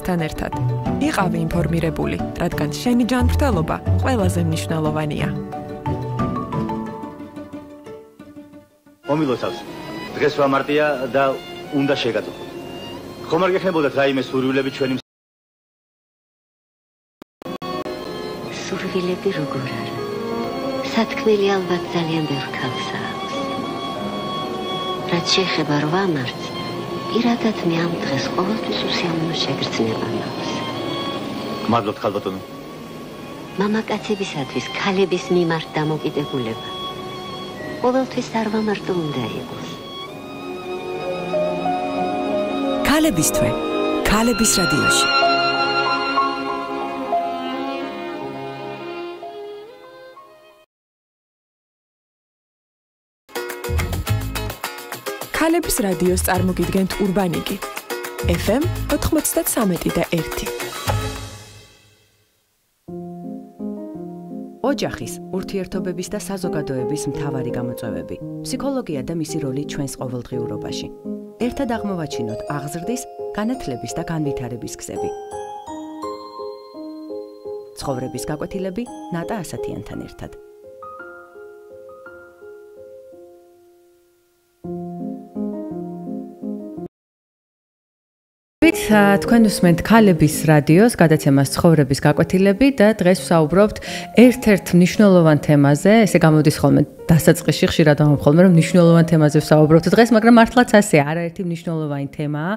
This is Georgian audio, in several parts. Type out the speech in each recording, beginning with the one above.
podcastთან ერთად. იყავი ინფორმირებული, რადგან შენი ჯანმრთელობა ყველაზე მნიშვნელოვანია. მომილოცავს. დღეს ვამარტია და უნდა შეგაწყვეტო. ხომ არ გეხმებოდათ რაიმე სურვილები ჩვენი სურვილები როგორ არა? სათქმელი ალბათ ძალიან ბევრ ქალს აქვს. რაც შეეხება 8 მარტს, პირადად მე ამ დღეს ყოველთვის უსიამოვნო შეგრძნება მაქვს. მადლობთ ხალბატონო. მამაკაცებისათვის ქალების მიმართ დამოკიდებულება ყოველთვის არ ვამარტო უნდა იყოს. ქალების თვე, ქალების რადიოში. ქალების რადიოს წარმოგიდგენთ ურბანიკი. FM 93.1. ოჯახის, ურთიერთობების და საზოგადოების მთავარი გამოწვევები. ფსიქოლოგია და მისი როლი ჩვენს ყოველდღიურობაში. ერთად აღმოვაჩინოთ აღზრდის, განათლების და განვითარების გზები. ცხოვრების გაკვეთილები ნატა ასათიანთან ერთად. თქვენ უსმენთ ქალების რადიოს გადაცემას ცხოვრების გაკვეთილები და დღეს ვსაუბრობთ ერთ-ერთ მნიშვნელოვან თემაზე, ესე გამოდის ხოლმე დასაწყისში ხშირად ვამბობ ხოლმე რომ მნიშვნელოვან თემაზე ვსაუბრობთ დღეს, მაგრამ მართლაც ასე არაერთი მნიშვნელოვანი თემაა,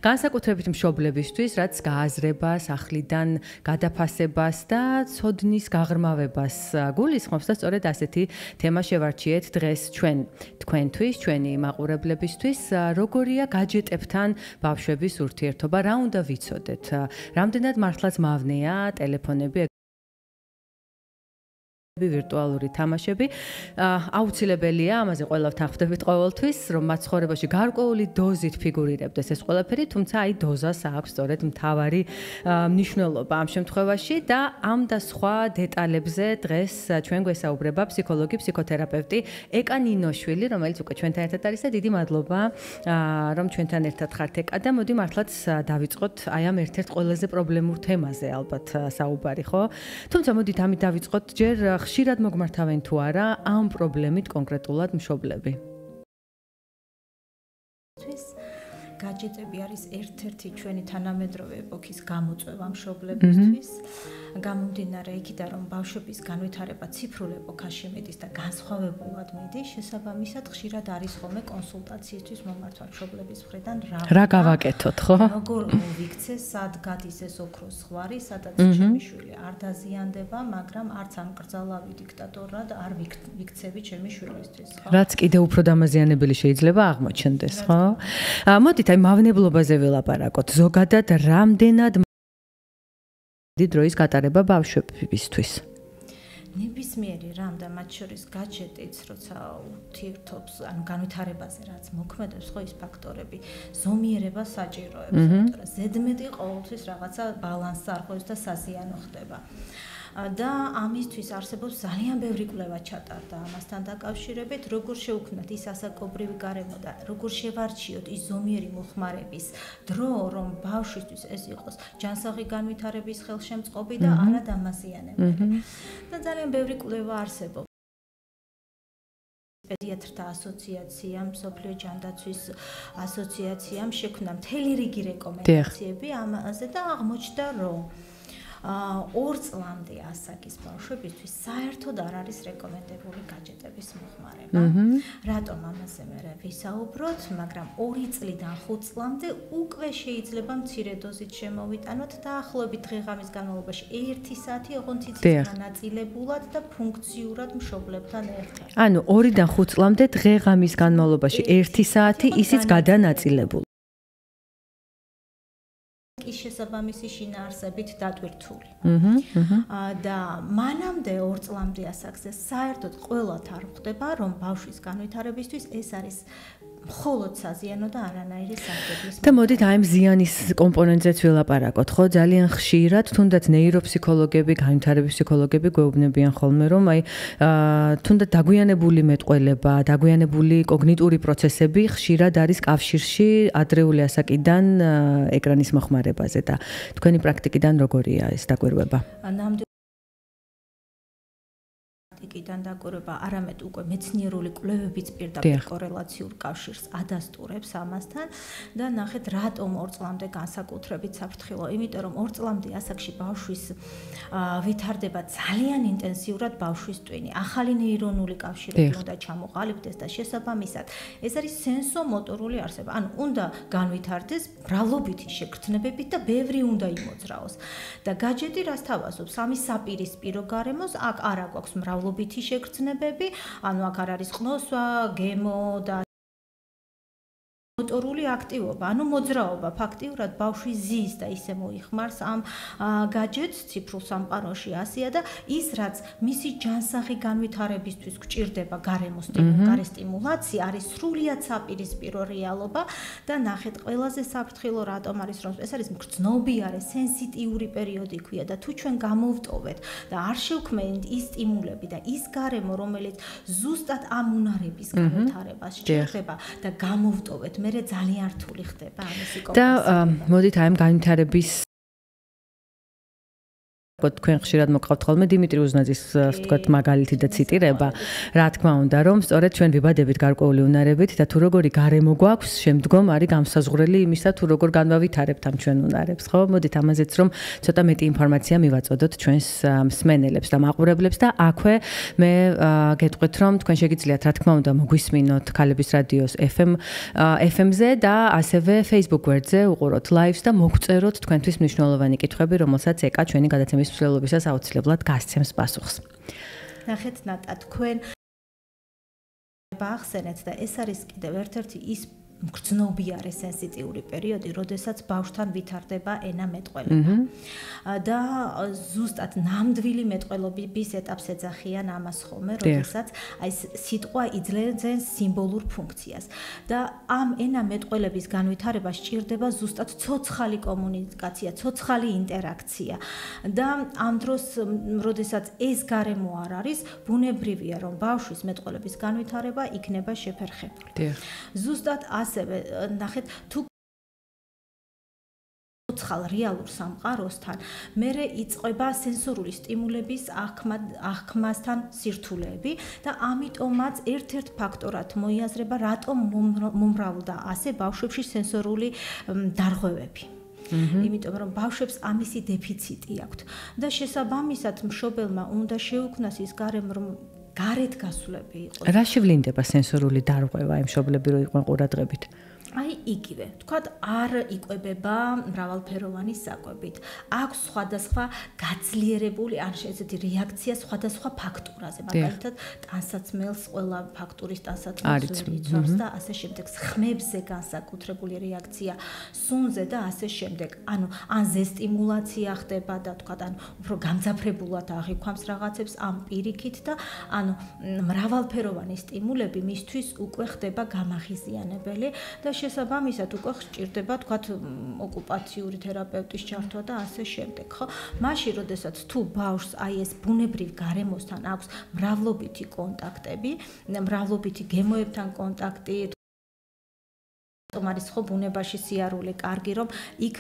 განსაკუთრებით მშობლებისთვის, რაც გააზრებას, ახლიდან გადაფასებას და ცოდნის გაღრმავებას გულისხმობს და სწორედ ასეთი თემა შევარჩიეთ დღეს თქვენთვის, ჩვენი მაყურებლებისთვის, როგორია გაჯეტებთან ბავშვების ურთიერთობა, რა უნდა ვიცოდეთ, რამდენად მართლაც მავნეა ტელეფონები, ვირტუალური თამაშები, აუცილებელია, ამაზე ყველა ვთანხმდებით ყოველთვის, რომ მათ ცხოვრებაში გარკვეული დოზით ფიგურირებდეს ეს ყველაფერი, თუმცა აი დოზას აქვს სწორედ მთავარი მნიშვნელობა ამ შემთხვევაში და ამ და სხვა დეტალებზე დღეს ჩვენ გვესაუბრება ფსიქოლოგი, ფსიქოთერაპევტი ეკა ნინოშვილი, რომელიც უკვე ჩვენთან ერთად არის და დიდი მადლობა, რომ ჩვენთან ერთად ხართ ეკა და მოდი მართლაც დავიწყოთ აი ამ ერთ-ერთ ყველაზე პრობლემურ თემაზე ალბათ საუბარი, ხო? თუმცა მოდით ამით დავიწყოთ ჯერ ხშირად მოგმართავენ თუ არა ამ პრობლემით კონკრეტულად მშობლები? გაჯეტები არის ერთ-ერთი ჩვენი თანამედროვე ეპოქის გამოწვევა მშობლებისთვის. გამომდინარე იქიდან, რომ ბავშვების განვითარება ციფრულ ეპოქაში მიდის და განსხვავებულად მიდის, შესაბამისად ხშირად არის ხოლმე კონსულტაციისთვის მომართვა მშობლების მხრიდან რა გავაკეთოთ, ხო? როგორ მოვიქცეს, სად გადის ეს ოქროს ზღვარი, სადაც ჩემი შვილი არ დაზიანდება, მაგრამ არც ამ კრძალავი დიქტატორად არ ვიქცევი ჩემი შვილისთვის, ხო? რაც კიდევ უფრო დამაზიანებელი შეიძლება აღმოჩნდეს, ხო? მოდით აი მავნებლობაზე ველაპარაკოთ. ზოგადად რამდენად დროის გატარება ბავშვებისთვის? ნებისმიერი რამ და მათ შორის გაჯეტიც, როცა ურთიერთობს, ანუ განვითარებაზე რაც მოქმედებს, ხო ის ფაქტორები ზომიერება საჭიროებს, იმიტომ რომ ზედმეტი ყოველთვის რაღაცა ბალანსს არხევს და საზიანო ხდება. და ამისთვის არსებობს ძალიან ბევრი კვლევა ჩატარდა ამასთან დაკავშირებით, როგორ შევქმნათ ის ასაკობრივი გარემო და როგორ შევარჩიოთ ის ზომიერი მოხმარების დრო, რომ ბავშვისთვის ეს იყოს ჯანსაღი განვითარების ხელშემწყობი და არა დამაზიანებელი. და ძალიან ბევრი კვლევა არსებობს. პედიატრთა ასოციაციამ, მსოფლიო ჯანდაცვის ასოციაციამ შექმნა მთელი რიგი რეკომენდაციები ამაზე და აღმოჩნდა, რომ 2 წლამდე ასაკის ბავშვებისთვის საერთოდ არ არის რეკომენდებული გაჯეტების მოხმარება. რატომ ამაზე მე ვისაუბროთ, მაგრამ 2 წლიდან 5 წლამდე უკვე შეიძლება მცირე დოზით შემოვიტანოთ დაახლოებით დღე-ღამის განმავლობაში 1 საათი ოღონდ ციცის განაწილებულად და ფუნქციურად მშობლებთან ერთად. ანუ 2-დან 5 წლამდე დღე-ღამის განმავლობაში 1 საათი ისიც გადანაწილებული. ის შესაბამისი შინაარსებით დატვირთული. და მანამდე 2 წლამდე ასაკზე საერთოდ ყველათ არ ხვდება, რომ ბავშვის განვითარებისთვის ეს არის მხოლოდ საზიანო და არანაირი სარგებლის. და მოდით აი ამ ზიანის კომპონენტზეც ვილაპარაკოთ, ხო? ძალიან ხშირად თუნდაც ნეიროფსიქოლოგები, განვითარების ფსიქოლოგები გვეუბნებიან ხოლმე, რომ აი თუნდაც დაგვიანებული მეტყველება, დაგვიანებული კოგნიტური პროცესები ხშირად არის კავშირში ადრეული ასაკიდან ეკრანის მოხმარებაზე და თქვენი პრაქტიკიდან როგორია ეს დაკვირვება? კიდან დაკვირვება არამედ უკვე მეცნიერული კვლევებიც პირდაპირ კორელაციურ კავშირს ადასტურებს ამასთან და ნახეთ რატომ 2 წლამდე განსაკუთრებით საფრთხილო, იმიტომ რომ 2 წლამდე ასაკში ბავშვის ვითარდება ძალიან ინტენსიურად ბავშვის ტვინი, ახალი ნეირონული კავშირები უნდა ჩამოყალიბდეს და შესაბამისად ეს არის სენსო-მოტორული არსება. ანუ უნდა განვითარდეს მრავლობითი შეგრძნებებით და ბევრი უნდა იმოძრაოს. და გაჯეტი რას თავაზობს? ამის საპირისპირო გარემოს აქ არ აქვს მრავლობითი შეგრძნებები, ანუ აქ არ არის ყნოსვა, გემო და მოტორული აქტივობა, ანუ მოძრაობა, ფაქტიურად ბავშვი ზის და ისე მოიხმარს ამ გაჯეტს ციფრულ სამყაროში ასია და ის რაც მისი ჯანსაღი განვითარებისთვის გვჭირდება გარესტიმულაცია არის სრულიად საპირისპირო რეალობა და ნახეთ ყველაზე საფრთხილო რატომ არის რომ ეს არის მგრძნობიარე სენსიტიური პერიოდი ქვია და თუ ჩვენ გამოვტოვეთ და არ შევქმნით ის სტიმულები და ის გარემო რომელიც ზუსტად ამ უნარების განვითარებას სჭირდება და გამოვტოვეთ მე ძალიან რთული ხდება ამისი კომპენსაცია. და მოდით აი ამ განვითარების თქვენ ხშირად მოგყავთ ხოლმე დიმიტრი უზნაძის ვთქვათ მაგალითი და ციტირება. რა თქმა უნდა, რომ სწორედ ჩვენ ვიბადებით გარკვეული უნარებით და თუ როგორი გარემო გვაქვს, შემდგომ არის გამსაზღვრელი იმისა, თუ როგორ განვავითარებთ ამ ჩვენ უნარებს, ხო? მოდით ამაზეც რომ ცოტა მეტი ინფორმაცია მივაწოდოთ ჩვენს მსმენელებს და მაყურებლებს და აქვე მე გეტყვით, რომ თქვენ შეგიძლიათ რა თქმა უნდა მოგვისმინოთ ქალების რადიოს FM-ზე და ასევე Facebook გვერდზე უყუროთ live-ს და მოგწეროთ თქვენთვის მნიშვნელოვანი კითხვები, რომელსაც ეკა ჩვენი გადაცემის მსვლელობისას აუცილებლად გასცემს პასუხს. ნახეთ ნატა თქვენ ახსენეთ და ეს არის კიდევ ერთ-ერთი ის მგრძნობიარე სენსიტიური პერიოდი, როდესაც ბავშვთან ვითარდება ენა მეტყველება. და ზუსტად ნამდვილი მეტყველობის ეტაპს ეძახიან ამას ხოლმე, როდესაც აი სიტყვა იძლევა სიმბოლურ ფუნქციას. და ამ ენა მეტყველების განვითარება სჭირდება ზუსტად ცოცხალი კომუნიკაცია, ცოცხალი ინტერაქცია. და ამ დროს, როდესაც ეს გარემო არ არის, ბუნებრივია, რომ ბავშვის მეტყველების განვითარება იქნება შეფერხებული. ზუსტად ასევე ნახეთ თუ ცოცხალ რეალურ სამყაროსთან მერე იწყება სენსორული სტიმულების აღქმასთან სირთულეები და ამიტომაც ერთ-ერთ ფაქტორად მოიაზრება რატომ მომრავლდა ასე ბავშვებში სენსორული დარღვევები. იმიტომ რომ ბავშვებს ამისი დეფიციტი აქვთ და შესაბამისად მშობელმა უნდა შეუქმნას ის გარემო რომ გარეთ გასვლები იყოს. რა შევლინდება სენსორული დარღვევა იმ მშობლები რო იყვნენ ყურადღებით? აი იგივე, თქვათ არ იკვებება მრავალფეროვანი საკვებით. აქვს სხვადასხვა გაძლიერებული ან ესეთი რეაქცია სხვადასხვა ფაქტურაზე, მაგალითად ტანსაცმელს ყველა ფაქტურის ტანსაცმელს იცავს და ასე შემდეგ, ხმებზე განსაკუთრებული რეაქცია, სუნზე და ასე შემდეგ. ანუ ან ზესტიმულაცია ხდება და თქვათ ან უფრო გამძაფრებულად აღიქვამს რაღაცებს ამ პირიქით და ანუ მრავალფეროვანი სტიმულები მისთვის უკვე ხდება გამაღიზიანებელი და შესაბამისად უკვე სჭირდება თქვათ ოკუპაციური თერაპევტის ჩართვა და ასე შემდეგ, ხო? მაშინ, როდესაც თუ ბავშვს აი ეს ბუნებრივ გარემოსთან აქვს მრავლობითი კონტაქტები, მრავლობითი გემოებთან კონტაქტი, არის ხო ბუნებაში სიარული კარგი, რომ იქ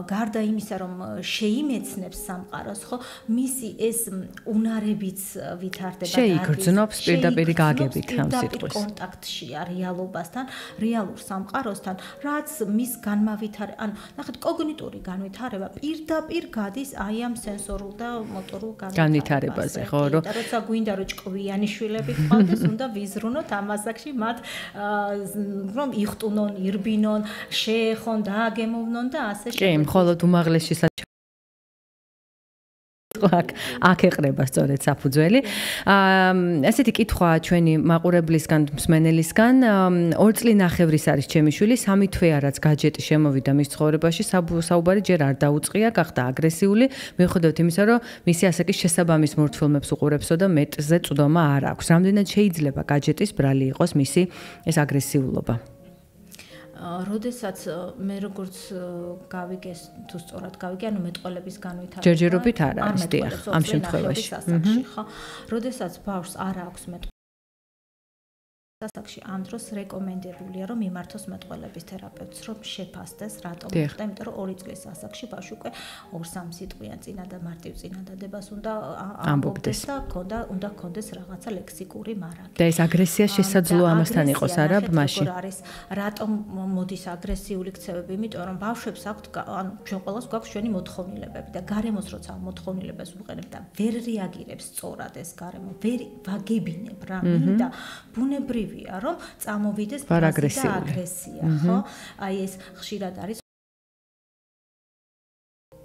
გარდა იმისა, რომ შეიმეცნებს სამყაროს, ხო, მისი ეს უნარებიც ვითარდება და შეიგრძნობს პირდაპირ გაგებით ამ სიტყვის კონტაქტშია რეალობასთან, რეალურ სამყაროსთან, რაც მის ანუ ნახეთ კოგნიტური განვითარება პირდაპირ გადის აი ამ სენსორულ და მოტორულ განვითარებაზე, ხო, როცა გვინდა რომ ჭკვიანი შვილები გყავდეს, უნდა ვიზრუნოთ ამ ასაკში მათ რომ იხტუნონ ირბინონ, შეეხონ, დააგემოვნონ და ასე შემდეგ. კი, მხოლოდ უმაღლესი აქ ეყრება სწორედ საფუძველი. ესეთი კითხვაა ჩვენი მაყურებლისგან, მსმენელისგან. 2 წლინახევრის არის ჩემი შვილი, 3 თვეა რაც გაჯეტი შემოვიდა მის ცხოვრებაში, საუბარი ჯერ არ დაუწყია, გახდა აგრესიული, მიუხედავად იმისა, რომ მისი ასაკის შესაბამის მურთფილმებს უყურებსო და მეტზე წვდომა არ აქვს. რამდენად შეიძლება გაჯეტის ბრალი იყოს მისი ეს აგრესიულობა? როდესაც მე როგორც გავიგე თუ სწორად გავიგე, ანუ მეტყველების განვითარება ჯერჯერობით არ არის, დიახ, ამ შემთხვევაში. ხო. როდესაც ბავშვს არ აქვს ასაკში ამ დროს რეკომენდებულია რომ მიმართოს მეტყველების თერაპევტს რომ შეფასდეს რატომ ხდება იმიტომ რომ 2 წლის ასაკში ბავშვი უკვე 2-3 სიტყვიან წინა და მარტივ წინადადებას უნდა ამბობდეს და უნდა ქონდეს რაღაცა ლექსიკური მარაგი და ეს აგრესია შესაძლოა ამასთან იყოს არა მაშინ არის რატომ მოდის აგრესიული ქცევები იმიტომ რომ ბავშვებს აქვთ ანუ ჩვენ ყველას გვაქვს ჩვენი მოთხოვნილებები და გარემოს როცა მოთხოვნილებას ვუყენებ და ვერ რეაგირებს სწორად ეს გარემო ვერ ვაგებინებ რა მინდა ბუნებრივი რომ წამოვიდეს აგრესია, ხო? აი ეს ხშირად არის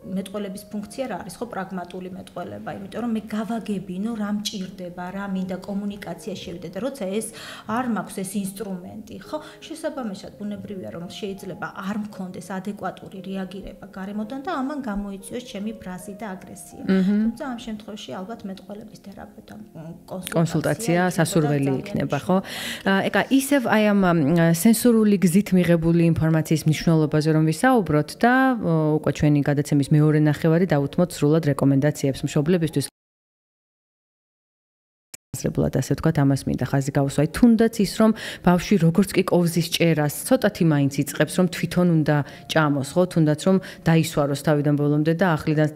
მეტყველების ფუნქცია რა არის, ხო, პრაგმატული მეტყველება, იმიტომ რომ მე გავაგებინო რა მჭირდება, რა მინდა კომუნიკაცია შევიდე და როცა ეს არ მაქვს ეს ინსტრუმენტი, ხო? შესაბამისად ბუნებრივია რომ შეიძლება არ მქონდეს ადეკვატური რეაგირება გარემოდან და ამან გამოიწვიოს ჩემი ბრაზი და აგრესია. თუმცა ამ შემთხვევაში ალბათ მეტყველების თერაპევტთან კონსულტაცია სასურველი იქნება, ხო? ეკა ისევ აი ამ სენსორული გზით მიღებული ინფორმაციის მნიშვნელობაზე რომ ვისაუბროთ და უკვე ჩვენი გადაცემის მეორე ნახევარი დავუთმოთ სრულად რეკომენდაციებს მშობლებისთვის. ასრებლად ასე ვთქვათ, ამას მინდა ხაზი გავუსვა. თუნდაც ის რომ ბავშვი როგორც კი კოვზის ჭერას ცოტათი მაინც იწყებს რომ თვითონ უნდა ჭამოს, ხო, თუნდაც რომ დაისვაროს თავიდან ბოლომდე და ახლიდან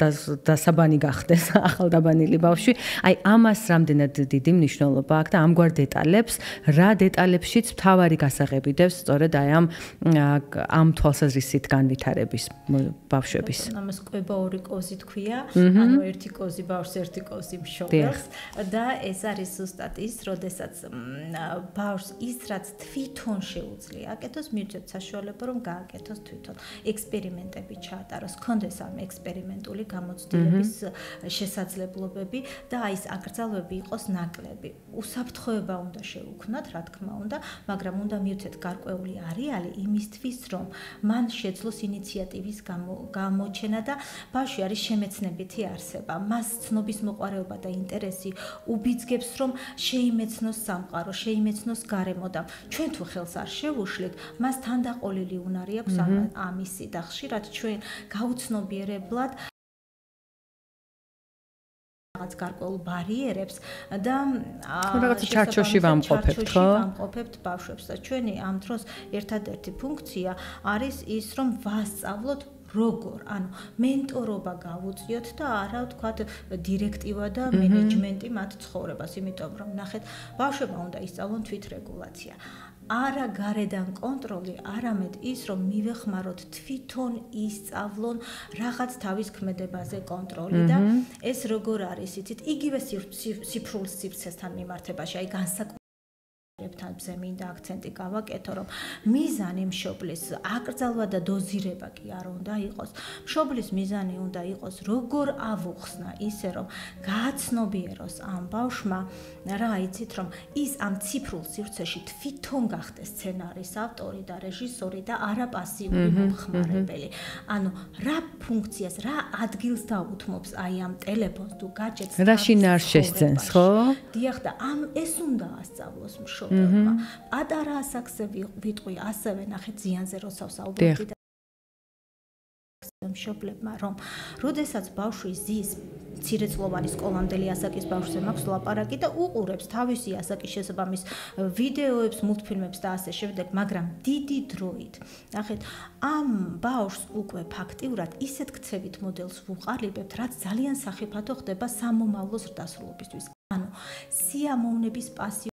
დასაბანი გახდეს ახალდაბანილი ბავშვი. აი ამას რამდენად დიდი მნიშვნელობა აქვს და ამგვარ დეტალებს, რა დეტალებშიც მთავარი გასაღები დევს სწორედ აი ამ თვალსაზრისით განვითარების ბავშვების. ამას კვება 2 კოვზი თქვია, ანუ 1 კოვზი ბავშვს, 1 კოვზი მშობელს და ეს არის ზუსტად ის, როდესაც ბავშვს ის რაც თვითონ შეუძლია აკეთოს, მივცეთ საშუალება რომ გააკეთოს თვითონ. ექსპერიმენტები ჩაატაროს, კონდეს ამ ექსპერიმენტული გამოცდილების შესაძლებლობები და აი ეს აკრძალვები იყოს ნაკლები. უსაფრთხოება უნდა შეუქმნათ, რა თქმა უნდა, მაგრამ უნდა მივცეთ გარკვეული არეალი იმისთვის, რომ მან შეძლოს ინიციატივის გამოჩენა და ბავშვი არის შემეცნებითი არსება. მას ცნობის მოყვარეობა და ინტერესი უბიძგებს რომ შეიმეცნოს სამყარო, შეიმეცნოს გარემო და ჩვენ თუ ხელს არ შევუშლით, მას თანდაყოლილი უნარი აქვს ამისი და ხშირად ჩვენ გაუცნობიერებლად რაღაც გარკვეულ ბარიერებს და რაღაც ჩარჩოში ვამყოფებთ, ხო? ვამყოფებთ ბავშვებს და ჩვენი ამ დროს ერთადერთი ფუნქცია არის ის, რომ ვასწავლოთ როგორ, ანუ მენტორობა გავუწიოთ და არა ვთქვათ დირექტივა და მენეჯმენტი მათ ცხოვრებას, იმიტომ რომ ნახეთ, ბავშვებმა უნდა ისწავლონ თვითრეგულაცია. არა გარედან კონტროლი, არამედ ის, რომ მივეხმაროთ თვითონ ისწავლონ რაღაც თავის ქმედებაზე კონტროლი და ეს როგორ არის, იცით, იგივე სიფრულ სივრცესთან მიმართებაში, აი თან მინდა აქცენტი გავაკეთო, რომ მიზანი მშობლის აკრძალვა და დოზირება კი არ უნდა იყოს. მშობლის მიზანი უნდა იყოს, როგორ ავუხსნა ისე, რომ გააცნობიეროს ამ ბავშვმა, რა იცით, რომ ის ამ ციფრულ სივრცეში თვითონ გახდეს სცენარის ავტორი და რეჟისორი და არა პასიური მომხმარებელი. ანუ რა ფუნქციას, რა ადგილს დაუთმობს აი ამ ტელეფონს თუ გაჯეტს. რა შინაარს შესცენს, ხო? დიახ და ეს უნდა ასწავლოს მშობელმა. პატარა ასაკზე ვიტყვი ასევე ნახეთ ზიანზე როცა ვსაუბრობდი და მშობლებმა რომ როდესაც ბავშვი ზის მცირეწლოვანი სკოლამდელი ასაკის ბავშვზე მაქვს ლაპარაკი და უყურებს თავისი ასაკის შესაბამის ვიდეოებს, მულტფილმებს და ასე შემდეგ, მაგრამ დიდი დროით ნახეთ ამ ბავშვს უკვე ფაქტიურად ისეთ ქცევით მოდელს ვუყალიბებთ, რაც ძალიან სახიფათო ხდება სამომავლო ზრდასრულობისთვის. ანუ სიამოვნების პასი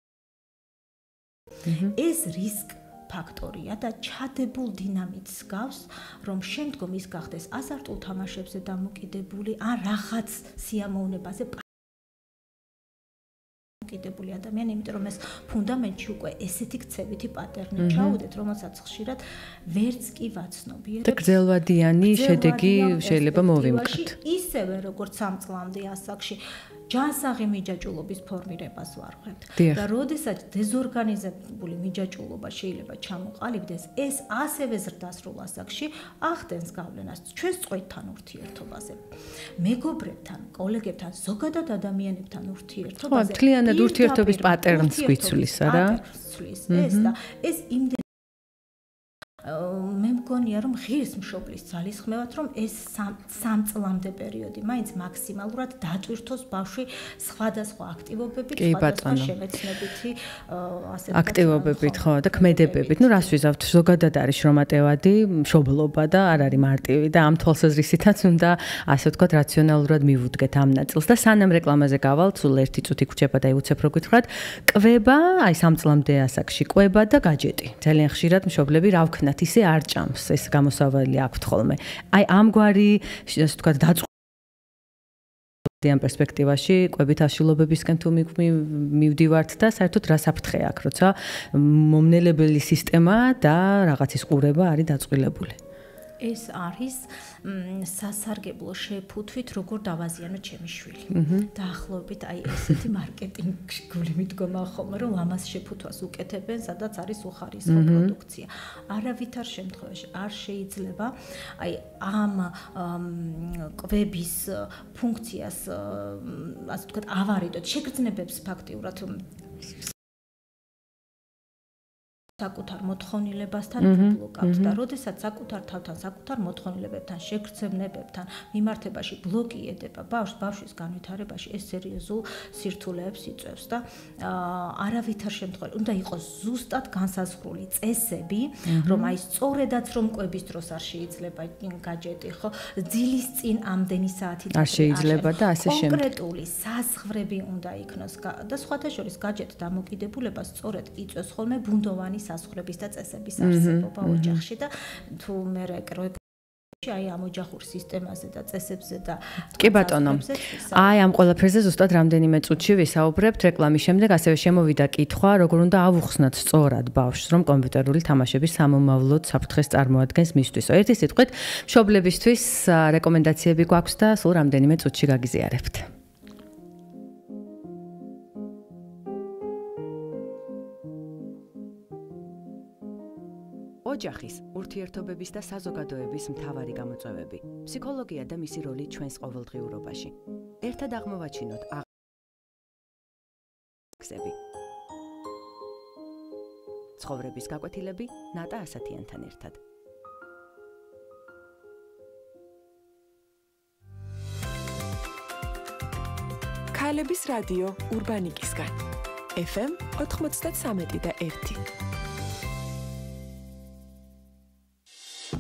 ეს რისკ ფაქტორია და ჩადებულ დინამიტს გავს, რომ შემდგომ ის გახდეს აზარტულ თამაშებზე დამოკიდებული, ან რაღაც სიამოვნებაზე დამოკიდებული ადამიანი, იმიტომ რომ ეს ფუნდამენტში უკვე ესეთი ქცევითი პატერნი ჩაუდეთ, რომელსაც ხშირად ვერც კი ვაცნობიერებთ. და გრძელვადიანი შედეგი შეიძლება მოვიმკროთ. ისევე როგორც 3 წლამდე ასაკში ჯანსაღი მიჯაჭულობის ფორმირებას ვარღვევთ და როდესაც დეზორგანიზებული მიჯაჭულობა შეიძლება ჩამოყალიბდეს, ეს ასევე ზრდასრულ ასაკში ახდენს გავლენას ჩვენს წყვეთთან ურთიერთობაზე, მეგობრებთან, კოლეგებთან, ზოგადად ადამიანებთან ურთიერთობაზე. ხო, მთლიანად ურთიერთობის პატერნს გვიცვლის, არა? ეს და ეს იმდენ მე მგონია რომ ღირს მშობლის ძალისხმევად რომ ეს 3 წლამდე პერიოდი მაინც მაქსიმალურად დატვირთოს ბავშვი სხვადასხვა აქტივობებით, სხვადასხვა შემეცნებითი ასე აქტივობებით, ხო, და ქმედებებით. რას ვიზავთ, ზოგადად არის შრომატევადი მშობლობა და არ არის მარტივი და ამ თვალსაზრისითაც უნდა ასე ვთქვათ რაციონალურად მივუდგეთ ამ ნაწილს და სანამ რეკლამაზე გავალთ, სულ 1 წუთი გრჩება და უცებ რო გითხრათ, კვება, აი 3 წლამდე ასაკში კვება და გაჯეტი. ძალიან ხშირად მშობლები რა ვქნათ ისე არ ჭამს, ეს გამოსავალი აქვთ ხოლმე. აი ამგვარი, ასე ვთქვათ, დაწყვეტიან პერსპექტივაში, კვებით აშლილობებისკენ თუ მივდივართ და საერთოდ რა საფრთხე აქვს, როცა მომნელებელი სისტემა და რაღაცის ყურება არის დაწყვილებული. ეს არის სასარგებლო შეფუთვით როგორ დავაზიანო ჩემი შვილი. დაახლოებით აი ესეთი მარკეტინგული მიდგომა ხოლმე რომ ამას შეფუთვას უკეთებენ, სადაც არის უხარისხო პროდუქცია. არავითარ შემთხვევაში არ შეიძლება აი ამ კვების ფუნქციას ასე ვთქვათ ავარიდოთ, შეგრძნებებს ფაქტიურად საკუთარ მოთხოვნილებასთან ბლოკავთ და როდესაც საკუთარ თავთან, საკუთარ მოთხოვნილებებთან, შეგრძნებებთან მიმართებაში ბლოკი ედება ბავშვის განვითარებაში, ეს სერიოზულ სირთულეებს იწვევს და არავითარ შემთხვევაში უნდა იყოს ზუსტად განსაზღვრული წესები, რომ აი სწორედაც რომ კვების დროს არ შეიძლება გაჯეტი, ხო, ძილის წინ ამდენი საათი არ შეიძლება და ასე შემდეგ. კონკრეტული საზღვრები უნდა იქნოს და სხვათა შორის გაჯეტ დამოკიდებულება სწორედ იწვევს ხოლმე ბუნდოვანი საზღვრების და წესების არსებობა ოჯახში და თუ მე აი ამ ოჯახურ სისტემაზე და წესებზე და კი ბატონო. აი ამ ყველაფერზე ზუსტად რამდენიმე წუთში ვისაუბრებთ რეკლამის შემდეგ, ასევე შემოვიდა კითხვა, როგორ უნდა ავუხსნათ სწორად ბავშვს, რომ კომპიუტერული თამაშები სამომავლოდ საფრთხეს წარმოადგენს მისთვის. ერთი სიტყვით, მშობლებისთვის რეკომენდაციები გვაქვს და სულ რამდენიმე წუთში გაგიზიარებთ. ოჯახის, ურთიერთობების და საზოგადოების მთავარი გამოწვევები. ფსიქოლოგია და მისი როლი ჩვენს ყოველდღიურობაში. ერთად აღმოვაჩინოთ აღზრდები. ცხოვრების გაკვეთილები ნატა ასათიანთან ერთად. ქალების რადიო ურბანიკისგან. FM 93.1.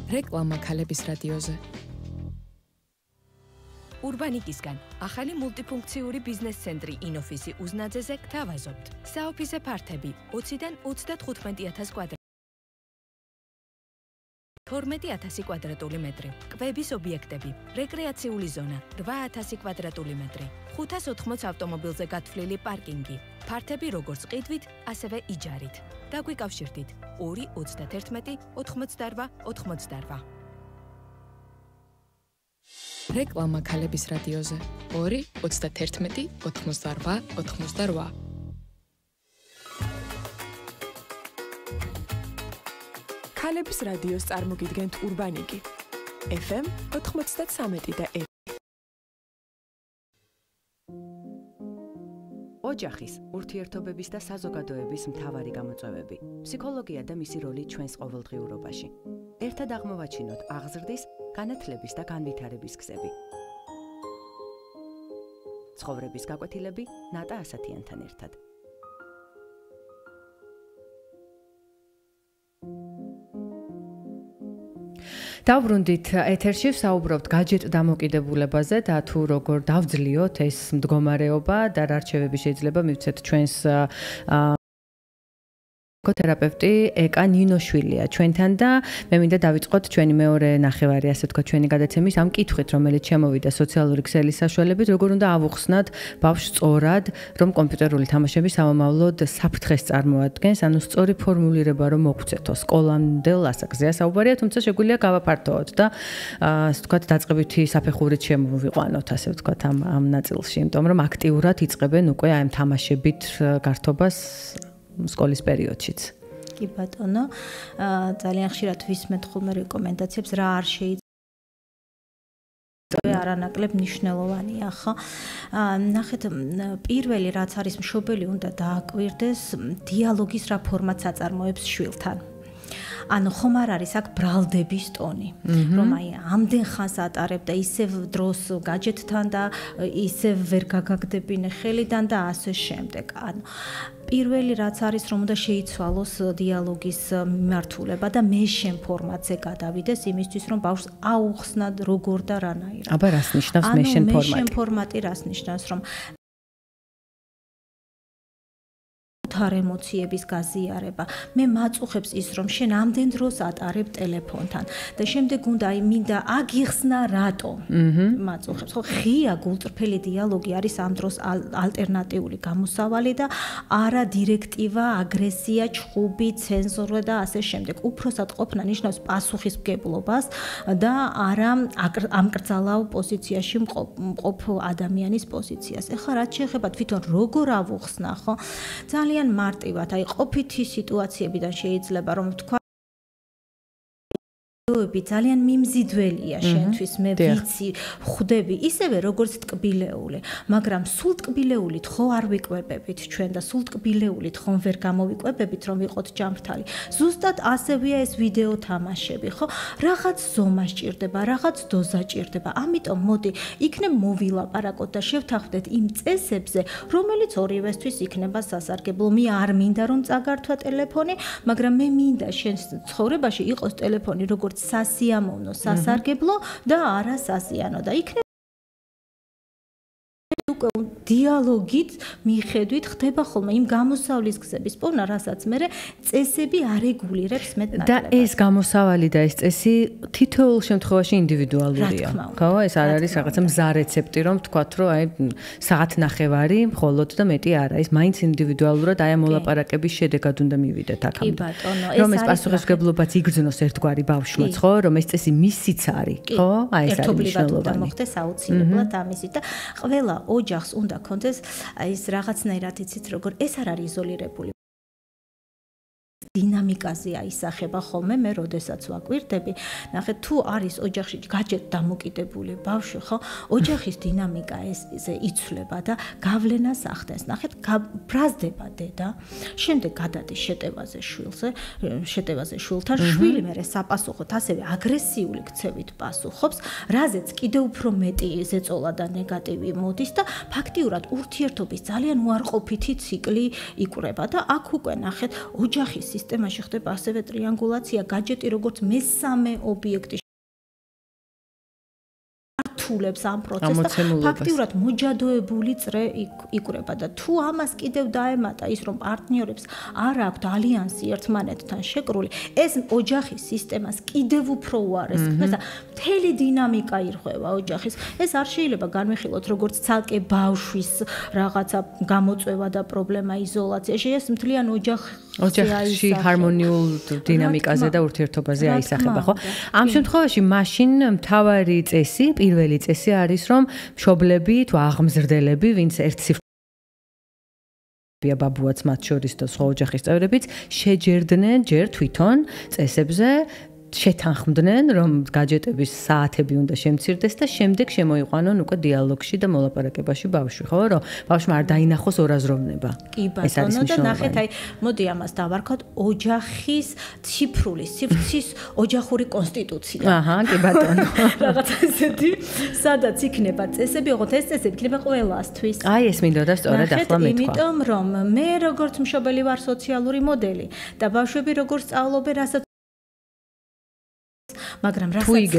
რეკლამა ქალების რადიოზე. ურბანიკისგან ახალი მულტიფუნქციური ბიზნეს ცენტრი ინოფისი უზნაძეზე გთავაზობთ. საოფისე ფართები 20-დან 35,000 კვადრატი. 12,000 კვადრატული მეტრი. კვების ობიექტები, რეკრეაციული ზონა 8,000 კვადრატული მეტრი. 580 ავტომობილზე გათვლილი პარკინგი. ფართები როგორც ყიდვით, ასევე იჯარით. დაგვიკავშირდით 291 88 88. რეკლამა ქალების რადიოზე 291 88 88. ქალების რადიოს წარმოგიდგენთ ურბანიკი. FM 93.1. ოჯახის, ურთიერთობების და საზოგადოების მთავარი გამოწვევები. ფსიქოლოგია და მისი როლი ჩვენს ყოველდღიურობაში. ერთად აღმოვაჩინოთ აღზრდის, განათლების და განვითარების გზები. ცხოვრების გაკვეთილები ნატა ასათიანთან ერთად. დავბრუნდით ეთერში, ვსაუბრობთ გაჯეტ დამოკიდებულებაზე და თუ როგორ დავძლიოთ ეს მდგომარეობა და რა რჩევები შეიძლება მივცეთ ჩვენს ფსიქოთერაპევტი ეკა ნინოშვილია ჩვენთან და მე მინდა დავიწყოთ ჩვენი მეორე ნახევარი, ასე ვთქვათ, ჩვენი გადაცემის ამ კითხვით, რომელიც შემოვიდა სოციალური ქსელის საშუალებით, როგორ უნდა ავუხსნათ ბავშვს სწორად, რომ კომპიუტერული თამაშები სამომავლოდ საფრთხეს წარმოადგენს, ანუ სწორი ფორმულირება რომ მოგვცეთო. სკოლამდელ ასაკზეა საუბარია, თუმცა შეგვიძლია გავაფართოვოთ და ასე ვთქვათ, დაწყებითი საფეხურით შემოვიყვანოთ, ასე ვთქვათ, ამ ნაწილში, იმიტომ რომ აქტიურად იწყებენ უკვე აი ამ თამაშებით გართობას სკოლის პერიოდშიც. კი ბატონო, ძალიან ხშირად ვისმენთ ხოლმე რეკომენდაციებს, რა არ შეიძლება არანაკლებ მნიშვნელოვანია, ხო? ნახეთ, პირველი რაც არის მშობელი უნდა დააკვირდეს დიალოგის რა ფორმატს აწარმოებს შვილთან. ანუ ხომ არ არის აქ ბრალდების ტონი, რომ აი ამდენ ხანს ატარებ და ისევ დროს გაჯეთთან და ისევ ვერ გაგაგდებინე ხელიდან და ასე შემდეგ. ანუ პირველი რაც არის რომ უნდა შეიცვალოს დიალოგის მიმართულება და მე შენ ფორმატზე გადავიდეს იმისთვის რომ ბავშვს აუხსნად როგორ და რანაირად. აბა რას ნიშნავს მე შენ ფორმატი? მე შენ ფორმატი რას ნიშნავს რომ თარ ემოციების გაზიარება. მე მაწუხებს ის რომ შენ ამდენ დროს ატარებ ტელეფონთან და შემდეგ უნდა აი მინდა აგიხსნა რატო. მაწუხებს. ხო ღია გულწრფელი დიალოგი არის ამ დროს ალტერნატიული გამოსავალი და არა დირექტივა, აგრესია, ჩხუბი, ცენზურა და ასე შემდეგ. უფროსად ყოფნა ნიშნავს პასუხისმგებლობას და არა ამკრძალავ პოზიციაში მყოფ ადამიანის პოზიციას. ეხლა რაც შეეხება თვითონ როგორ ავუხსნა, ხო? ძალიან მარტივად, აი ყოფითი სიტუაციებიდან შეიძლება რომ თქვა ძალიან მიმზიდველია შენთვის მე ვიცი ხვდები ისევე როგორც ტკბილეული მაგრამ სულ ტკბილეულით ხო არ ვიკვებებით ჩვენ და სულ ტკბილეულით ხომ ვერ გამოვიკვებებით რომ ვიყოთ ჯამრთალი ზუსტად ასევეა ეს ვიდეო თამაშები ხო რაღაც ზომა სჭირდება რაღაც დოზა სჭირდება ამიტომ მოდი იქნებ მოვილაპარაკოთ და შევთანხმდეთ იმ წესებზე რომელიც ორივესთვის იქნება სასარგებლო მე არ მინდა რომ წაგართვა ტელეფონი მაგრამ მე მინდა შენ ცხოვრებაში იყოს ტელეფონი როგორც სასიამოვნო, სასარგებლო და არა სასიანო და იქნება უკვე დიალოგით მიხედვით ხდება ხოლმე იმ გამოსავლის გზების პოვნა, რასაც მე წესები არეგულირებს მეტნაკლებად. და ეს გამოსავალი და ეს წესი თითოეულ შემთხვევაში ინდივიდუალურია. ხო, ეს არ არის რაღაცა მზა რეცეპტი, რომ თქვათ, რომ აი საათ ნახევარი მხოლოდ და მეტი არა. ეს მაინც ინდივიდუალურად აი ამ მოლაპარაკების შედეგად უნდა მივიდეთ აქამდე. კი ბატონო, რომ ეს პასუხისმგებლობაც იგრძნოს ერთგვარი ბავშვმაც, ხო, რომ ეს წესი მისიც არის, ხო? აი ეს არის მნიშვნელოვანი. მოხდეს აუცილებლად ამისით და ყველა ოჯახს უნდა კონდეს ის რაღაცნაირად იცით როგორ ეს არ არის იზოლირებული დინამიკაზე აისახება ხოლმე მე როდესაც ვაკვირდები ნახე თუ არის ოჯახში გაჯეთ დამოკიდებული ბავშვი ხო ოჯახის დინამიკა ესე იცვლება და გავლენას ახდენს ნახეთ ბრაზდება დედა შემდეგ გადადის შეტევაზე შვილთან შვილი მე საპასუხოდ ასევე აგრესიული ქცევით პასუხობს რაზეც კიდევ უფრო მეტი ზეწოლა და ნეგატივი მოდის და ფაქტიურად ურთიერთობის ძალიან უარყოფითი ციკლი იკვრება და აქ უკვე ნახეთ ოჯახის სისტემაში ხდება ასევე ტრიანგულაცია, გაჯეტი როგორც მესამე ობიექტი ართულებს ამ პროცესს და ფაქტიურად მოჯადოებული წრე იკვრება და თუ ამას კიდევ დაემატა ის რომ პარტნიორებს არ აქვთ ალიანსი ერთმანეთთან შეკრული, ეს ოჯახის სისტემას კიდევ უფრო უარესს და მთელი დინამიკა ირღვევა ოჯახის. ეს არ შეიძლება განვიხილოთ როგორც ცალკე ბავშვის რაღაცა გამოწვევა და პრობლემა იზოლაცია. ეს მთლიან ოჯახში ჰარმონიულ დინამიკაზე და ურთიერთობაზე აისახება, ხო? ამ შემთხვევაში მაშინ მთავარი წესი, პირველი წესი არის რომ მშობლები თუ აღმზრდელები, ვინც ერთ სიფრია ბაბუაც მათ შორის და სხვა ოჯახის წევრებიც შეჯერდნენ ჯერ თვითონ წესებზე შეთანხმდნენ რომ გაჯეტების საათები უნდა შემცირდეს და შემდეგ შემოიყვანონ უკვე დიალოგში და მოლაპარაკებაში ბავშვი, ხო, რომ ბავშვმა არ დაინახოს ორაზროვნება. კი ბატონო და ნახეთ აი მოდი ამას დავარქოთ ოჯახის ციფრული სივრცის ოჯახური კონსტიტუცია. აჰა, კი ბატონო. რაღაც ესეთი სადაც იქნება წესები, ოღონდ ეს წესები იქნება ყველასთვის. აი ეს მინდოდა სწორად ახლა მეთქვა. იმიტომ რომ მე როგორც მშობელი ვარ სოციალური მოდელი და ბავშვები როგორც სწავლობენ რასაც მაგრამ რასაც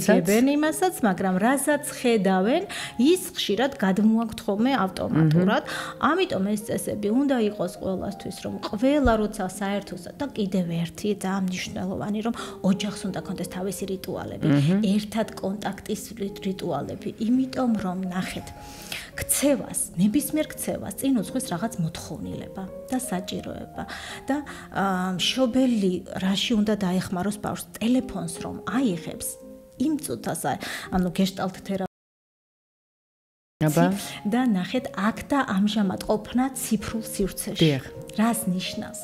ხედავენ იმასაც, მაგრამ რასაც ხედავენ, ის ხშირად გადმოაქვთ ხოლმე ავტომატურად. ამიტომ ეს წესები უნდა იყოს ყველასთვის, რომ ყველა როცა საერთოსა და კიდევ ერთი და მნიშვნელოვანი, რომ ოჯახს უნდა კონდეს თავისი რიტუალები, ერთად კონტაქტის რიტუალები, იმიტომ რომ ნახეთ ქცევას, ნებისმიერ ქცევას წინ უძღვის რაღაც მოთხოვნილება და საჭიროება და მშობელი რაში უნდა დაეხმაროს ბავშვს ტელეფონს რომ აიღებს იმ წუთას ანუ გეშტალტ თერაპია და ნახეთ აქ და ამჟამად ყოფნა ციფრულ სივრცეში. რას ნიშნავს?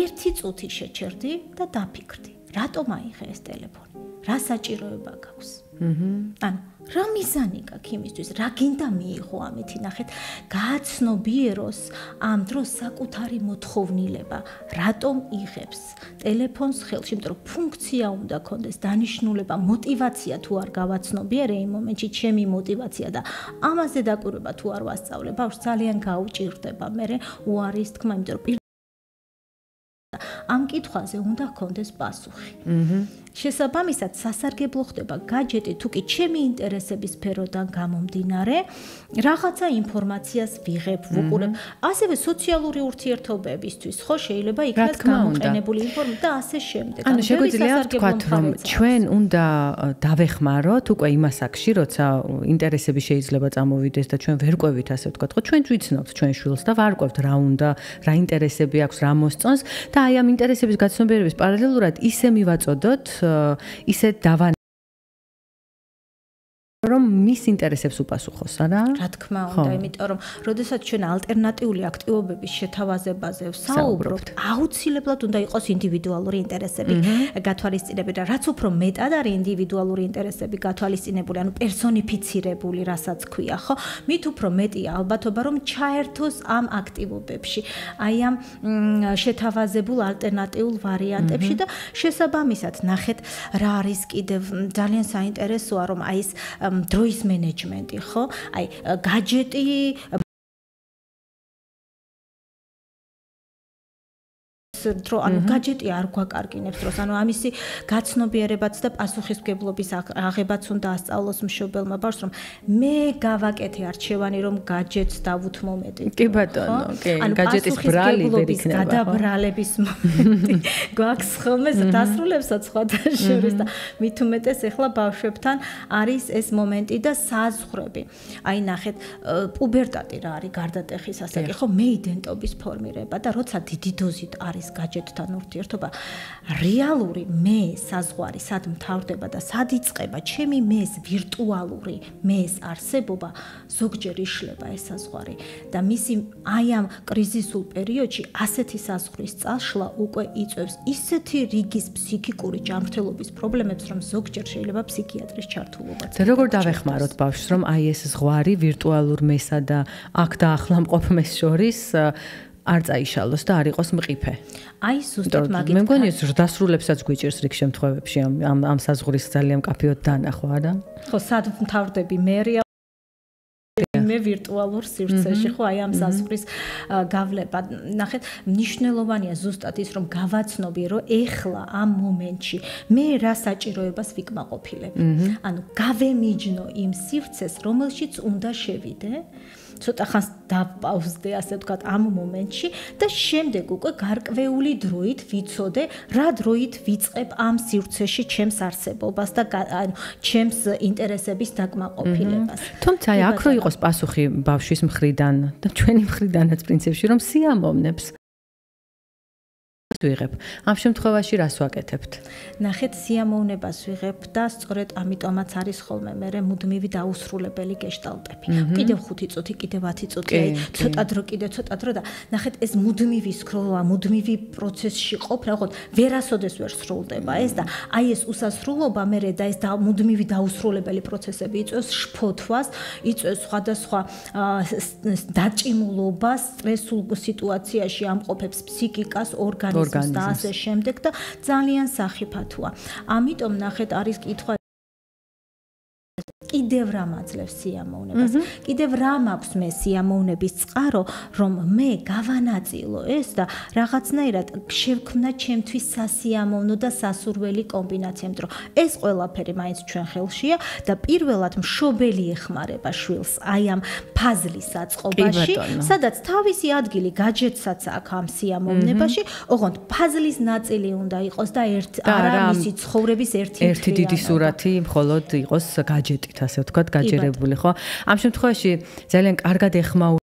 ერთი წუთი შეჩერდი და დაფიქრდი. რატომ აიღე ეს ტელეფონი? რა საჭიროება გაქვს? ანუ რა მიზანი გაქვს იმისთვის, რა გინდა მიიღო ამითი, ნახეთ, გააცნობიეროს ამ დროს საკუთარი მოთხოვნილება, რატომ იღებს ტელეფონს ხელში, იმიტომ რომ ფუნქცია უნდა ქონდეს, დანიშნულება, мотиваცია თუ არ გავაცნობიერე იმ მომენტში, ჩემი мотиваცია და ამაზე დაკვირვება თუ არ ვასწავლე, ბავშვს ძალიან გაუჭირდება მერე უარის თქმა, იმიტომ რომ ამ კითხვაზე უნდა ჰქონდეს პასუხი. შესაბამისად, სასარგებლო ხდება гаджеტი, თუ კი ჩემი ინტერესების სფეროდან გამომდინარე, რაღაცა ინფორმაციას ვიღებ, ვუყურებ. ასევე სოციალური ურთიერთობებისთვის, ხო, შეიძლება იქნას გამოყენებული ინფორმაცია და ასე შემდეგ. ანუ შეგვიძლია ვთქვათ, რომ ჩვენ უნდა დავეხმაროთ უკვე იმ ასაკში, როცა ინტერესები შეიძლება წამოვიდეს და ჩვენ ვერ ყვევით, ასე ვთქვათ, ხო, ჩვენ ვიცნობთ ჩვენ შვილს და ვარკვევთ რა უნდა, რა ინტერესები აქვს, რა მოსწონს და აი ამ ინტერესების გაცნობიერების პარალელურად ისე მივაწოდოთ ისე რომ მის ინტერესებს უპასუხოს, არა? რა თქმა უნდა, იმიტომ რომ როდესაც ჩვენ ალტერნატიული აქტივობების შეთავაზებაზე ვსაუბრობთ, აუცილებლად უნდა იყოს ინდივიდუალური ინტერესები გათვალისწინებული და რაც უფრო მეტად არის ინდივიდუალური ინტერესები გათვალისწინებული, ანუ პერსონიფიცირებული, რასაც ქვია, ხო? მით უფრო მეტია ალბათობა, რომ ჩაერთოს ამ აქტივობებში, აი ამ შეთავაზებულ ალტერნატიულ ვარიანტებში და შესაბამისად, ნახეთ, რა არის კიდევ ძალიან საინტერესოა, რომ აი ეს დროის მენეჯმენტი, ხო? აი, гаджеტი დრო, ანუ гаджеტი არ გვაკარგინებს დროს, ანუ ამისი გაცნობიერებაც და პასუხისმგებლობის აღებაც უნდა ასწავლოს მშობელმა ბავშვს, რომ მე გავაკეთე არჩევანი, რომ гаджеტს დავუთმო მეტი. კი ბატონო, კი, гаджеტის ბრალი ვერ იქნება. გადაბრალების მომენტი გვაქვს ხოლმე დასრულებსაც სხვათა შორის და მით უმეტეს ახლა ბავშვებთან არის ეს მომენტი და საზღვრები. აი ნახეთ, პუბერტატი რა არის გარდატეხის ასაკი, ხო, მეიდენტობის ფორმირება და როცა დიდი დოზით არის гаджеტთან ურთიერთობა, რეალური მე საზღვარი სად მთავრდება და სად იწყება ჩემი მეს ვირტუალური მეს არსებობა, ზოგჯერ იშლება ეს საზღვარი და მისი აი ამ კრიზისულ პერიოდში ასეთი საზღვრის წაშლა უკვე იწვევს ისეთი რიგის ფსიქიკური ჯანმრთელობის პრობლემებს, რომ ზოგჯერ შეიძლება ფსიქიატრის ჩართულობაც. და როგორ დავეხმაროთ ბავშვს, რომ აი ეს ზღვარი ვირტუალურ მესა და აქ და ახლა მყოფ მეს შორის არ წაიშალოს და არ იყოს მყიფე. აი ზუსტად მაგით. მე მგონი ეს დასრულებსაც გვიჭირს რიგ შემთხვევებში ამ საზღვრის ძალიან კაფეოდ დანახვა, არა? ხო, სად მთავრდები მე ვირტუალურ სივრცეში, ხო, აი ამ საზღვრის გავლება. ნახეთ, მნიშვნელოვანია ზუსტად ის, რომ გავაცნობი, რომ ეხლა ამ მომენტში მე რა საჭიროებას ვიკმაყოფილებ. ანუ გავემიჯნო იმ სივრცეს, რომელშიც უნდა შევიდე. ცოტა ხანს დაპაუზდე, ასე ვთქვათ, ამ მომენტში და შემდეგ უკვე გარკვეული დროით ვიცოდე, რა დროით ვიწყებ ამ სივრცეში ჩემს არსებობას და ანუ ჩემს ინტერესების დაკმაყოფილებას. თუმცა აი აქ რო იყოს პასუხი ბავშვის მხრიდან და ჩვენი მხრიდანაც პრინციპში, რომ სიამოვნებს ვიღებ. ამ შემთხვევაში რას ვაკეთებთ? ნახეთ, სიამოვნებას ვიღებ და სწორედ ამიტომაც არის ხოლმე მე მუდმივი დაუსრულებელი გეშტალტები. კიდევ 5 წუთი, კიდევ 10 წუთი, აი ცოტა დრო, კიდევ ცოტა დრო და ნახეთ, ეს მუდმივი სკროლვა, მუდმივი პროცესში ყოფნა, ხო, ვერასოდეს ვერ სრულდება ეს და აი ეს უსასრულობა მე და ეს მუდმივი დაუსრულებელი პროცესები იწვევს შფოთვას, იწვევს სხვადასხვა დაჭიმულობას, სტრესულ სიტუაციაში ამყოფებს ფსიქიკას, ორგანიზმს და ასე შემდეგ და ძალიან სახიფათოა. ამიტომ ნახეთ არის კითხვა კიდევ რა მაძლევს სიამოვნებას? კიდევ რა მაქვს მე სიამოვნების წყარო, რომ მე გავანაწილო ეს და რაღაცნაირად შევქმნა ჩემთვის სასიამოვნო და სასურველი კომბინაცია, იმიტომ რომ ეს ყველაფერი მაინც ჩვენ ხელშია და პირველად მშობელი ეხმარება შვილს აი ამ ფაზლის აწყობაში, სადაც თავისი ადგილი гаджеტსაც აქვს ამ სიამოვნებაში, ოღონდ ფაზლის ნაწილი უნდა იყოს და არა მისი ცხოვრების ერთი დიდი სურათი მხოლოდ იყოს гаджеტით, ასე ვთქვათ, გაჯერებული, ხო? ამ შემთხვევაში ძალიან კარგად ეხმაურება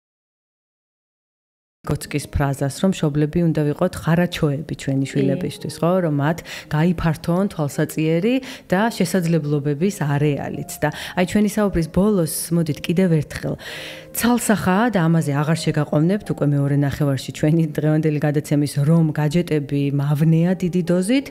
გოცკის ფრაზას, რომ მშობლები უნდა ვიყოთ ხარაჩოები ჩვენი შვილებისთვის, ხო, რომ მათ გაიფართოონ თვალსაწიერი და შესაძლებლობების არეალიც და აი ჩვენი საუბრის ბოლოს მოდით კიდევ ერთხელ ცალსახაა და ამაზე აღარ შეგაყოვნებთ უკვე მეორე ნახევარში ჩვენი დღევანდელი გადაცემის რომ გაჯეტები მავნეა დიდი დოზით,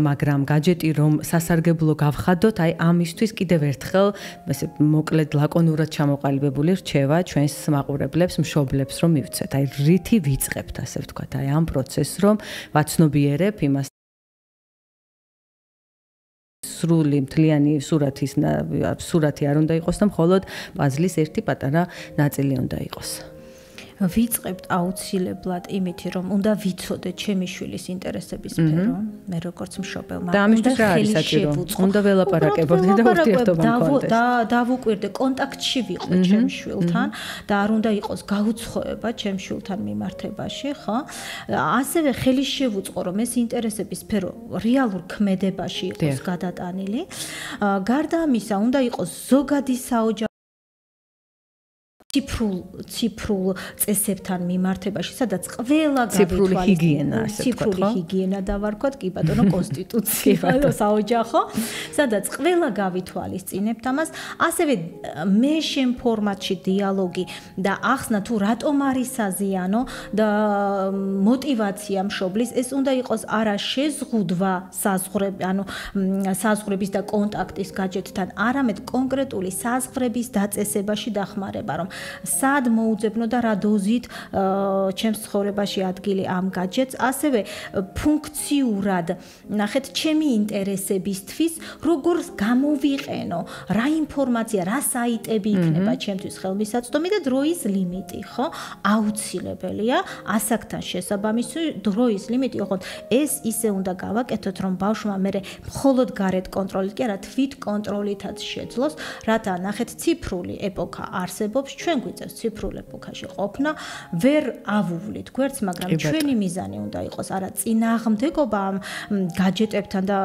მაგრამ გაჯეტი რომ სასარგებლო გავხადოთ, აი ამისთვის კიდევ ერთხელ ესე მოკლედ ლაკონურად ჩამოყალიბებული რჩევა ჩვენს მაყურებლებს, მშობლებს რომ მივცეთ. აი რითი ვიწყებთ, ასე ვთქვათ, აი ამ პროცესს რომ ვაცნობიერებ იმას სრული მთლიანი სურათი არ უნდა იყოს და მხოლოდ პაზლის ერთი პატარა ნაწილი უნდა იყოს. ვიწყებთ აუცილებლად იმითი, რომ უნდა ვიცოდე ჩემი შვილის ინტერესების სფერო, მე როგორც მშობელმა. და ამისთვის რა არის საჭირო? უნდა ველაპარაკებოდე და ურთიერთობა მქონდეს. დავუკვირდე, კონტაქტში ვიყო ჩემ შვილთან და არ უნდა იყოს გაუცხოება ჩემ შვილთან მიმართებაში, ხო? ასევე ხელი შევუწყო, რომ ეს ინტერესების სფერო რეალურ ქმედებაში იყოს გადატანილი. გარდა ამისა, უნდა იყოს ზოგადი საოჯახო ციფრულ წესებთან მიმართებაში, სადაც ყველა ციფრული ჰიგიენა, ასე ვთქვათ, ხო? ციფრული ჰიგიენა დავარქვათ, კი ბატონო, კონსტიტუცია, საოჯახო, სადაც ყველა გავითვალისწინებთ ამას, ასევე მე შენ ფორმატში დიალოგი და ახსნა თუ რატომ არის საზიანო და мотиваცია მშობლის, ეს უნდა იყოს არა შეზღუდვა საზღვრების და კონტაქტის გაჯეთთან, არამედ კონკრეტული საზღვრების დაწესებაში დახმარება, რომ სად მოუძებნო და რა დოზით ჩემს ცხოვრებაში ადგილი ამ გაჯეტს, ასევე ფუნქციურად ნახეთ ჩემი ინტერესებისთვის როგორ გამოვიყენო, რა ინფორმაცია, რა საიტები იქნება ჩემთვის ხელმისაწვდომი და დროის ლიმიტი, ხო? აუცილებელია ასაკთან შესაბამისი დროის ლიმიტი, ოღონდ ეს ისე უნდა გავაკეთოთ, რომ ბავშვმა მერე მხოლოდ გარეთ კონტროლით კი არა, თვით კონტროლითაც შეძლოს, რათა ნახეთ ციფრული ეპოქა არსებობს, ჩვენ გვიწევს ციფრულ ეპოქაში ყოფნა, ვერ ავუვლით გვერდს, მაგრამ ჩვენი მიზანი უნდა იყოს არა წინააღმდეგობა ამ გაჯეტებთან და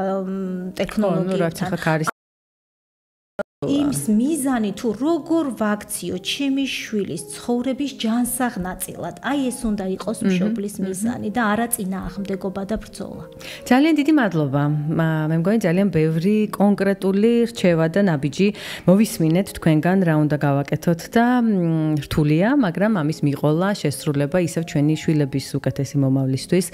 ტექნოლოგიებთან. იმის მიზანი თუ როგორ ვაქციო ჩემი შვილის ცხოვრების ჯანსაღნაწილად. აი ეს უნდა იყოს მშობლის მიზანი და არა წინააღმდეგობა და ბრძოლა. ძალიან დიდი მადლობა. მე მგონი ძალიან ბევრი კონკრეტული რჩევა და ნაბიჯი მოვისმინეთ თქვენგან რა უნდა გავაკეთოთ და რთულია, მაგრამ ამის მიყოლა, შესრულება ისევ ჩვენი შვილების უკეთესი მომავლისთვის,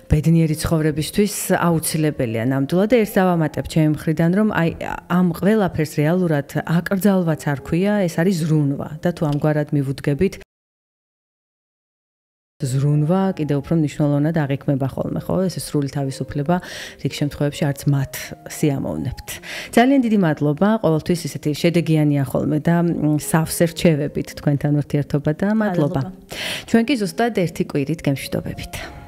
ბედნიერი ცხოვრებისთვის აუცილებელია ნამდვილად და ერთ დავამატებ ჩემი მხრიდან, რომ აი ამ ყველაფერს რეალურად აკრძალვაც არ ქვია, ეს არის ზრუნვა და თუ ამგვარად მივუდგებით ზრუნვა კიდევ უფრო მნიშვნელოვნად აღიქმება ხოლმე, ხო? ეს სრული თავისუფლება რიგ შემთხვევებში არც მათ სიამოვნებთ. ძალიან დიდი მადლობა, ყოველთვის ისეთი შედეგიანია ხოლმე და სავსე რჩევებით თქვენთან ურთიერთობა და მადლობა. ჩვენ კი ზუსტად ერთი კვირით გემშვიდობებით.